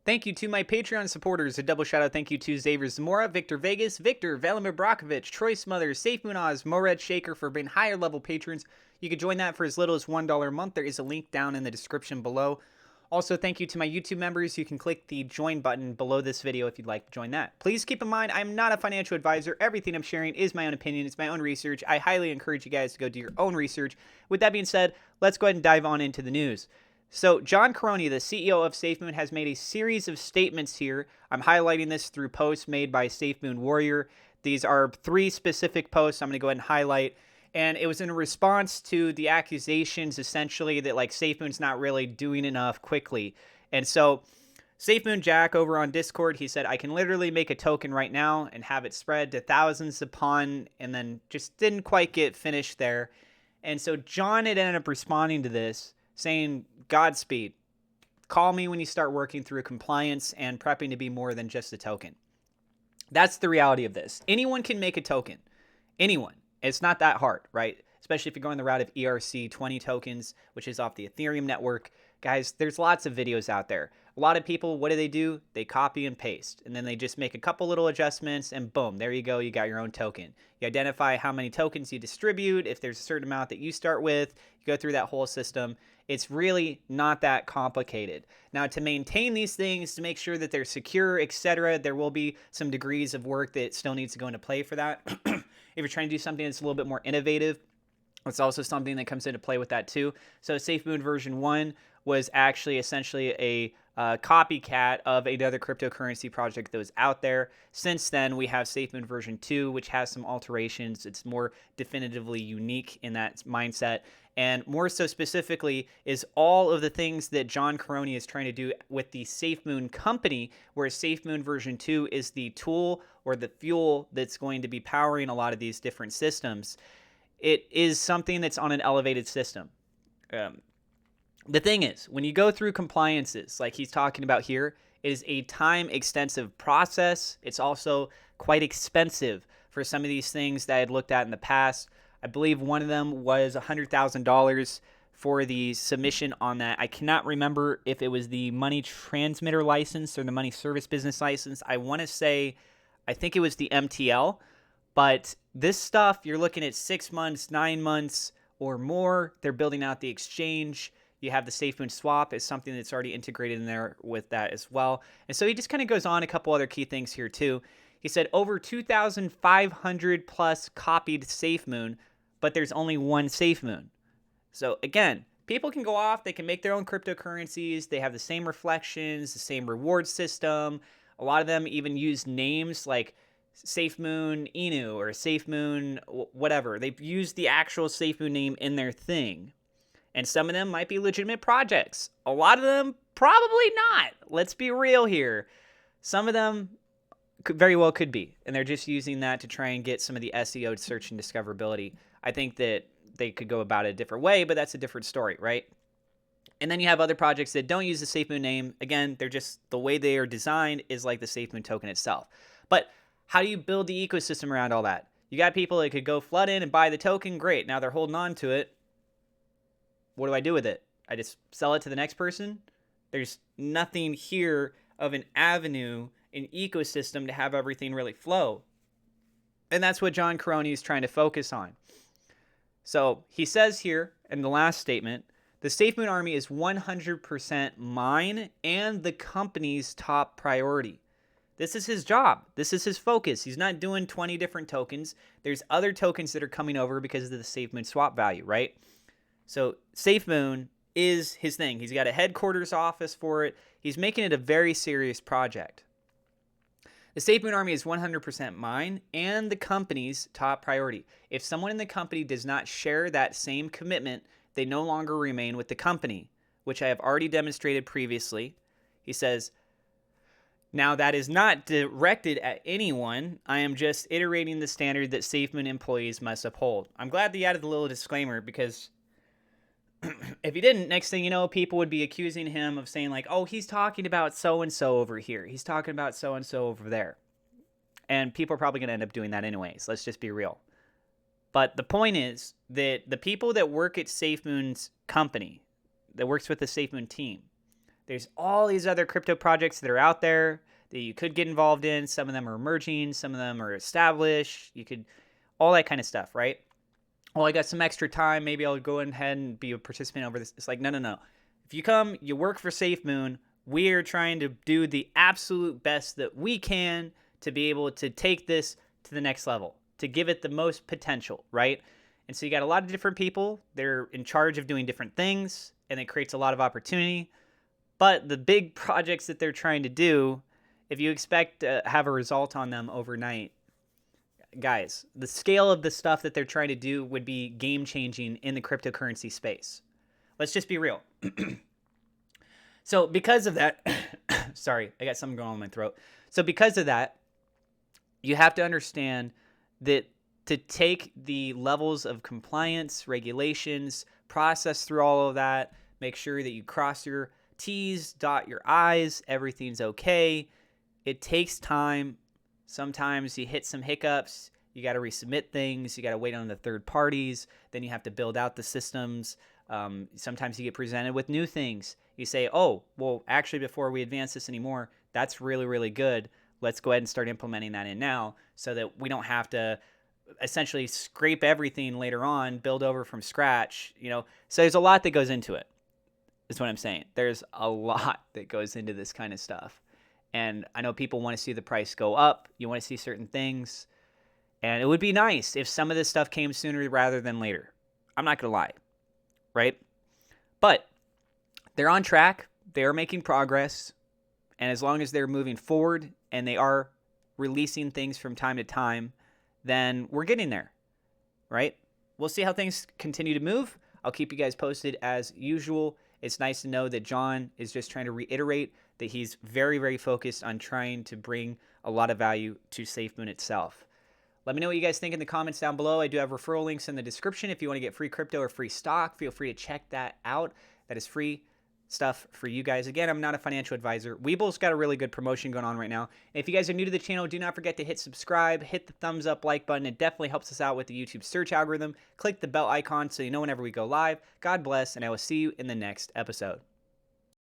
Thank you to my Patreon supporters. A double shout out thank you to Xavier Zamora, Victor Vegas, Victor, Velimir Brakovich, Troy Smothers, SafeMoon's, Mored Shaker for being higher level patrons. You can join that for as little as $1 a month. There is a link down in the description below. Also, thank you to my YouTube members. You can click the join button below this video if you'd like to join that. Please keep in mind, I'm not a financial advisor. Everything I'm sharing is my own opinion. It's my own research. I highly encourage you guys to go do your own research. With that being said, let's go ahead and dive on into the news. So John Caroni, the CEO of SafeMoon, has made a series of statements here. I'm highlighting this through posts made by SafeMoon Warrior. These are 3 specific posts I'm going to go ahead and highlight. And it was in response to the accusations, essentially, that like SafeMoon's not really doing enough quickly. And so SafeMoon Jack over on Discord, he said, I can literally make a token right now and have it spread to thousands upon, and then just didn't quite get finished there. And so John had ended up responding to this, saying, Godspeed. Call me when you start working through compliance and prepping to be more than just a token. That's the reality of this. Anyone can make a token. Anyone. It's not that hard, right? Especially if you're going the route of ERC20 tokens, which is off the Ethereum network. Guys, there's lots of videos out there. A lot of people, what do? They copy and paste, and then they just make a couple little adjustments, and boom, there you go. You got your own token. You identify how many tokens you distribute. If there's a certain amount that you start with, you go through that whole system. It's really not that complicated. Now, to maintain these things, to make sure that they're secure, etc., there will be some degrees of work that still needs to go into play for that. If you're trying to do something that's a little bit more innovative, it's also something that comes into play with that too. So SafeMoon version 1 was actually essentially a copycat of another cryptocurrency project that was out there. Since then, we have SafeMoon version 2, which has some alterations. It's more definitively unique in that mindset. And more so specifically is all of the things that John Caroni is trying to do with the SafeMoon company, where SafeMoon version 2 is the tool or the fuel that's going to be powering a lot of these different systems. It is something that's on an elevated system. The thing is, when you go through compliances, like he's talking about here, it is a time-extensive process. It's also quite expensive for some of these things that I had looked at in the past. I believe one of them was $100,000 for the submission on that. I cannot remember if it was the money transmitter license or the money service business license. I want to say, I think it was the MTL. But this stuff, you're looking at 6 months, 9 months, or more. They're building out the exchange. You have the SafeMoon swap is something that's already integrated in there with that as well. And so he just kind of goes on a couple other key things here too. He said over 2,500 plus copied SafeMoon, but there's only one SafeMoon. So again, people can go off, they can make their own cryptocurrencies. They have the same reflections, the same reward system. A lot of them even use names like SafeMoon Inu or SafeMoon whatever. They've used the actual SafeMoon name in their thing. And some of them might be legitimate projects. A lot of them probably not. Let's be real here. Some of them very well could be. And they're just using that to try and get some of the SEO search and discoverability. I think that they could go about it a different way, but that's a different story, right? And then you have other projects that don't use the SafeMoon name. Again, they're just, the way they are designed is like the SafeMoon token itself. But how do you build the ecosystem around all that? You got people that could go flood in and buy the token. Great. Now they're holding on to it. What do I do with it? I just sell it to the next person? There's nothing here of an avenue, an ecosystem to have everything really flow. And that's what John Caroni is trying to focus on. So he says here in the last statement, the SafeMoon army is 100% mine and the company's top priority. This is his job. This is his focus. He's not doing 20 different tokens. There's other tokens that are coming over because of the SafeMoon swap value, right? So SafeMoon is his thing. He's got a headquarters office for it. He's making it a very serious project. The SafeMoon army is 100% mine and the company's top priority. If someone in the company does not share that same commitment, they no longer remain with the company, which I have already demonstrated previously. He says, now that is not directed at anyone. I am just iterating the standard that SafeMoon employees must uphold. I'm glad that he added the little disclaimer because if he didn't, next thing you know, people would be accusing him of saying like, oh, he's talking about so-and-so over here. He's talking about so-and-so over there. And people are probably going to end up doing that anyways. Let's just be real. But the point is that the people that work at SafeMoon's company, that works with the SafeMoon team, There's all these other crypto projects that are out there that you could get involved in. Some of them are emerging, some of them are established. You could, all that kind of stuff, right? Oh, I got some extra time. Maybe I'll go ahead and be a participant over this. It's like, no. If you come, you work for SafeMoon, we are trying to do the absolute best that we can to be able to take this to the next level, to give it the most potential, right? And so you got a lot of different people. They're in charge of doing different things, and it creates a lot of opportunity. But the big projects that they're trying to do, if you expect to have a result on them overnight, guys, the scale of the stuff that they're trying to do would be game-changing in the cryptocurrency space. Let's just be real. So because of that, sorry, I got something going on in my throat. So because of that, you have to understand that to take the levels of compliance, regulations, process through all of that, make sure that you cross your T's, dot your I's, everything's okay. It takes time. Sometimes you hit some hiccups. You got to resubmit things. You got to wait on the third parties. Then you have to build out the systems. Sometimes you get presented with new things. You say, oh, well, actually, before we advance this anymore, that's really, really good. Let's go ahead and start implementing that in now so that we don't have to essentially scrape everything later on, build over from scratch. So there's a lot that goes into it, is what I'm saying. There's a lot that goes into this kind of stuff. And I know people want to see the price go up. You want to see certain things. And it would be nice if some of this stuff came sooner rather than later. I'm not going to lie. Right? But they're on track. They are making progress. And as long as they're moving forward and they are releasing things from time to time, then we're getting there. Right? We'll see how things continue to move. I'll keep you guys posted as usual. It's nice to know that John is just trying to reiterate that he's very, very focused on trying to bring a lot of value to SafeMoon itself. Let me know what you guys think in the comments down below. I do have referral links in the description. If you want to get free crypto or free stock, feel free to check that out. That is free stuff for you guys. Again, I'm not a financial advisor. Weeble's got a really good promotion going on right now. And if you guys are new to the channel, do not forget to hit subscribe, hit the thumbs up, like button. It definitely helps us out with the YouTube search algorithm. Click the bell icon so you know whenever we go live. God bless, and I will see you in the next episode.